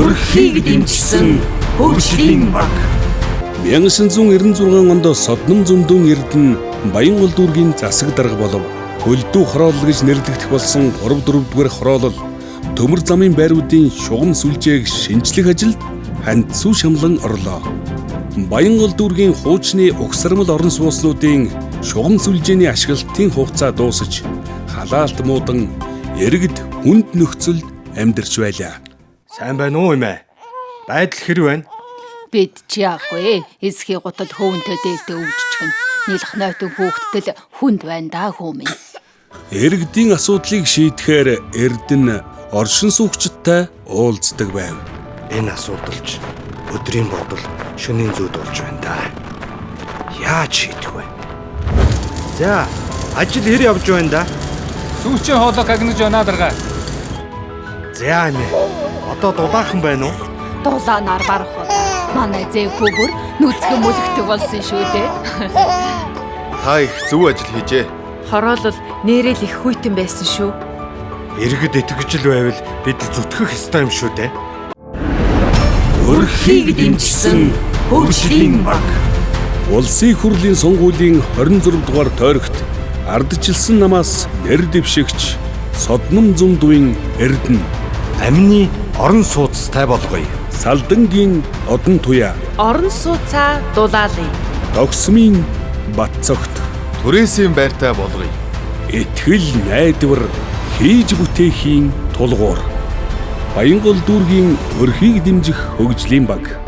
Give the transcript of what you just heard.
Өрхийг дэмжсэн хөгжлийн баг. 1996 онд Содном Зөндөн Эрдэнэ Баянгол дүүргийн засаг дарга болов. Хөлдөө хороолол гэж нэрлэгдэх болсон 3-4 дугаар хороолол төмөр замын байруудын шугам сүлжээг шинжлэх ажилд хандсуу шамлан орлоо. Баянгол дүүргийн хуучны угсармал орон сууцнуудын шугам сүлжээний ашиглалтын хугацаа дуусаж халаалт муудан иргэд хүнд нөхцөлд амьдарч байлаа. Сайн байна уу эмээ? Байдал хэрэг байна? Бид чи яах вэ? Эсхий гутал хөөнтэй дээлтэй өвжчихэн. Нийлх нойтон хүүхдтэл хүнд байна да хөөмин. Иргэдийн асуудлыг шийдэхээр Эрдэнэ оршин суугчдтай уулздаг байв. Энэ асуудалч өдрийн бодол шөнийн зүйд болж байна да. Яаж шийдэх вэ? За, ажил хэр явж байна да? Сүүчийн хоолой гагнаж байна дарга. За эмээ. Одоо дулаахан байна уу? Дулаанаар барах бол манай зэвхүү бүр нүцгэн мөлөгдөг болсон шүү дээ. Та их зөв ажил хийжээ. Хороолол нэрэл их хүйтэн байсан шүү. Иргэд итгэжл байвал бид зүтгэх ёстой юм шүү дээ. Өрхийг дэмжсэн хөгжлийн баг. Улсын их хурлын сонгуулийн 26 дугаар тойрогт ардчилсан намаас нэр дэвшигч Содном Зөндөн Эрдэнэ, Амны орон сууцтай болгоё. Салдангийн Одон Туяа, Орон сууцаа дулаалъя. Догсмын Бат цогт, Түрээсийн байртай болгоё. итгэл найдвар хийж бүтээхийн тулгуур. Баянгол дүүргийн өрхийг дэмжих хөгжлийн баг.